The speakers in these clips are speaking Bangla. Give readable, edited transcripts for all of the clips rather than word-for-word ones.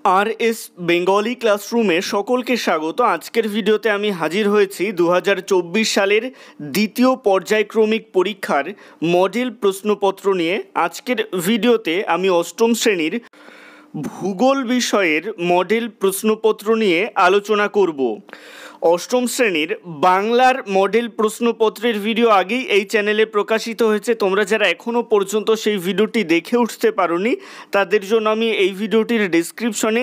আর এস বেঙ্গলি ক্লাসরুমে সকলকে স্বাগত। আজকের ভিডিওতে আমি হাজির হয়েছি 2024 সালের দ্বিতীয় পর্যায়ক্রমিক পরীক্ষার মডেল প্রশ্নপত্র নিয়ে। আজকের ভিডিওতে আমি অষ্টম শ্রেণীর ভূগোল বিষয়ের মডেল প্রশ্নপত্র নিয়ে আলোচনা করব। অষ্টম শ্রেণীর বাংলার মডেল প্রশ্নপত্রের ভিডিও আগেই এই চ্যানেলে প্রকাশিত হয়েছে। তোমরা যারা এখনও পর্যন্ত সেই ভিডিওটি দেখে উঠতে পারোনি তাদের জন্য আমি এই ভিডিওটির ডেসক্রিপশনে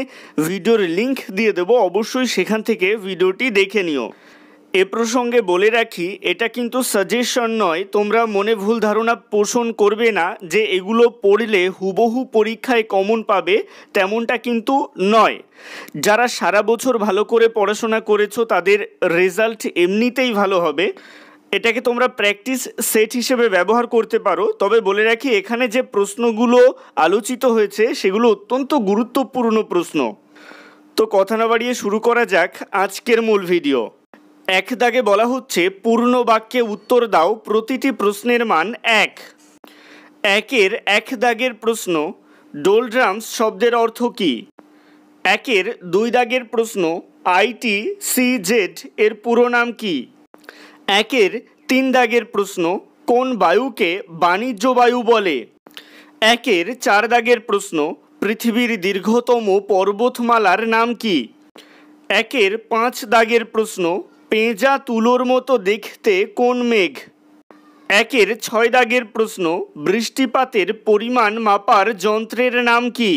ভিডিওর লিংক দিয়ে দেবো, অবশ্যই সেখান থেকে ভিডিওটি দেখে নিও। এ প্রসঙ্গে বলে রাখি, এটা কিন্তু সাজেশন নয়, তোমরা মনে ভুল ধারণা পোষণ করবে না যে এগুলো পড়লে হুবহু পরীক্ষায় কমন পাবে, তেমনটা কিন্তু নয়। যারা সারা বছর ভালো করে পড়াশোনা করেছো তাদের রেজাল্ট এমনিতেই ভালো হবে। এটাকে তোমরা প্র্যাকটিস সেট হিসেবে ব্যবহার করতে পারো। তবে বলে রাখি, এখানে যে প্রশ্নগুলো আলোচিত হয়েছে সেগুলো অত্যন্ত গুরুত্বপূর্ণ প্রশ্ন। তো কথা না বাড়িয়ে শুরু করা যাক আজকের মূল ভিডিও। এক দাগে বলা হচ্ছে, পূর্ণ বাক্যে উত্তর দাও, প্রতিটি প্রশ্নের মান 1। একের এক দাগের প্রশ্ন, ডোলড্রামস শব্দের অর্থ কী? একের দুই দাগের প্রশ্ন, ITCZ এর পুরো নাম কী? একের তিন দাগের প্রশ্ন, কোন বায়ুকে বাণিজ্য বায়ু বলে? একের চার দাগের প্রশ্ন, পৃথিবীর দীর্ঘতম পর্বতমালার নাম কী? একের পাঁচ দাগের প্রশ্ন, পেঁজা তুলোর মতো দেখতে কোন মেঘ? একের ছয় দাগের প্রশ্ন, বৃষ্টিপাতের পরিমাণ মাপার যন্ত্রের নাম কী?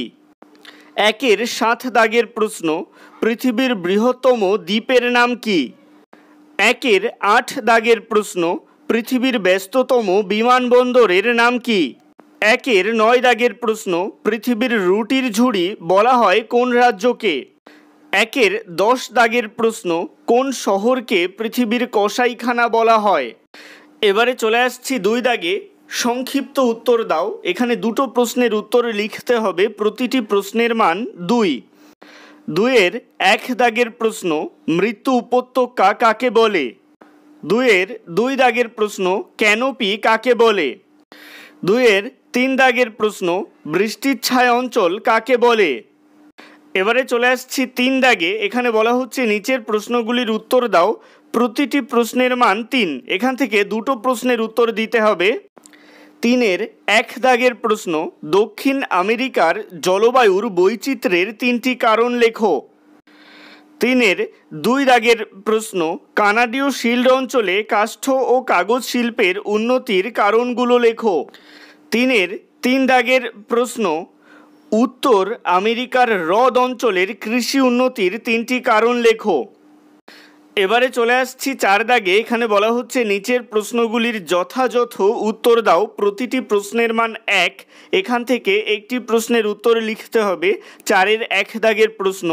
একের সাত দাগের প্রশ্ন, পৃথিবীর বৃহত্তম দ্বীপের নাম কী? একের আট দাগের প্রশ্ন, পৃথিবীর ব্যস্ততম বিমানবন্দরের নাম কী? একের নয় দাগের প্রশ্ন, পৃথিবীর রুটির ঝুড়ি বলা হয় কোন রাজ্যকে? একের 10 দাগের প্রশ্ন, কোন শহরকে পৃথিবীর কসাইখানা বলা হয়? এবারে চলে আসছি দুই দাগে, সংক্ষিপ্ত উত্তর দাও। এখানে দুটো প্রশ্নের উত্তর লিখতে হবে, প্রতিটি প্রশ্নের মান 2। দুইয়ের এক দাগের প্রশ্ন, মৃত্যু উপত্যকা কাকে বলে? দুইয়ের দুই দাগের প্রশ্ন, ক্যানোপি কাকে বলে? দুইয়ের তিন দাগের প্রশ্ন, বৃষ্টির ছায়া অঞ্চল কাকে বলে? এবারে চলে আসছি তিন দাগে। এখানে বলা হচ্ছে, নিচের প্রশ্নগুলির উত্তর দাও, প্রতিটি প্রশ্নের মান 3। এখান থেকে দুটো প্রশ্নের উত্তর দিতে হবে। তিনের এক দাগের প্রশ্ন, দক্ষিণ আমেরিকার জলবায়ুর বৈচিত্র্যের 3টি কারণ লেখো। তিনের দুই দাগের প্রশ্ন, কানাডীয় শিল্ড অঞ্চলে কাষ্ঠ ও কাগজ শিল্পের উন্নতির কারণগুলো লেখো। তিনের তিন দাগের প্রশ্ন, উত্তর আমেরিকার হ্রদ অঞ্চলের কৃষি উন্নতির 3টি কারণ লেখো। এবারে চলে আসছি চার দাগে। এখানে বলা হচ্ছে, নিচের প্রশ্নগুলির যথাযথ উত্তর দাও, প্রতিটি প্রশ্নের মান 1। এখান থেকে একটি প্রশ্নের উত্তর লিখতে হবে। চারের এক দাগের প্রশ্ন,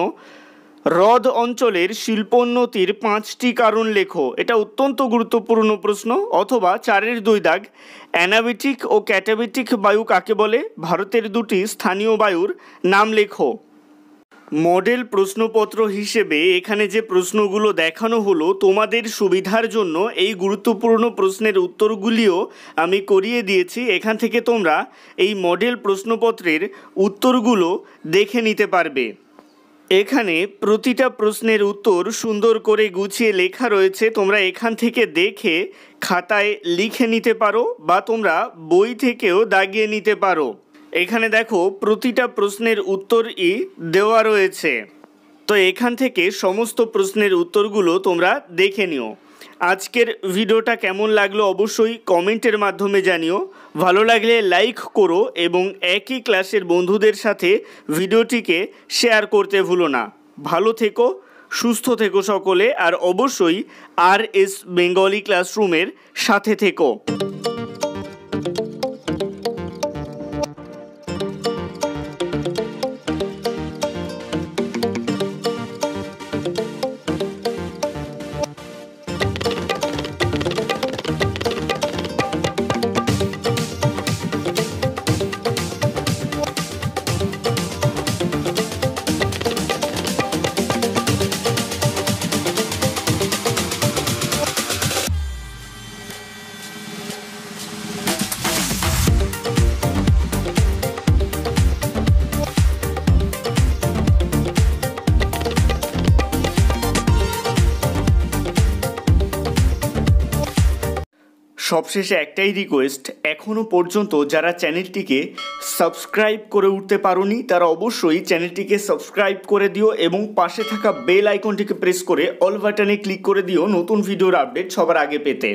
হ্রদ অঞ্চলের শিল্পোন্নতির 5টি কারণ লেখো। এটা অত্যন্ত গুরুত্বপূর্ণ প্রশ্ন। অথবা চারের দুই দাগ, অ্যানাবেটিক ও ক্যাটাবেটিক বায়ু কাকে বলে? ভারতের দুটি স্থানীয় বায়ুর নাম লেখো। মডেল প্রশ্নপত্র হিসেবে এখানে যে প্রশ্নগুলো দেখানো হলো, তোমাদের সুবিধার জন্য এই গুরুত্বপূর্ণ প্রশ্নের উত্তরগুলিও আমি করিয়ে দিয়েছি। এখান থেকে তোমরা এই মডেল প্রশ্নপত্রের উত্তরগুলো দেখে নিতে পারবে। এখানে প্রতিটা প্রশ্নের উত্তর সুন্দর করে গুছিয়ে লেখা রয়েছে, তোমরা এখান থেকে দেখে খাতায় লিখে নিতে পারো বা তোমরা বই থেকেও দাগিয়ে নিতে পারো। এখানে দেখো প্রতিটা প্রশ্নের উত্তরই দেওয়া রয়েছে। তো এখান থেকে সমস্ত প্রশ্নের উত্তরগুলো তোমরা দেখে নিও। আজকের ভিডিওটা কেমন লাগলো অবশ্যই কমেন্টের মাধ্যমে জানিও। ভালো লাগলে লাইক করো এবং একই ক্লাসের বন্ধুদের সাথে ভিডিওটিকে শেয়ার করতে ভুলো না। ভালো থেকো, সুস্থ থেকো সকলে, আর অবশ্যই RS বেঙ্গলি ক্লাসরুমের সাথে থেকো। সবশেষে একটাই রিকোয়েস্ট, এখনও পর্যন্ত যারা চ্যানেলটিকে সাবস্ক্রাইব করে উঠতে পারোনি তারা অবশ্যই চ্যানেলটিকে সাবস্ক্রাইব করে দিও এবং পাশে থাকা বেল আইকনটিকে প্রেস করে অল বাটনে ক্লিক করে দিও নতুন ভিডিওর আপডেট সবার আগে পেতে।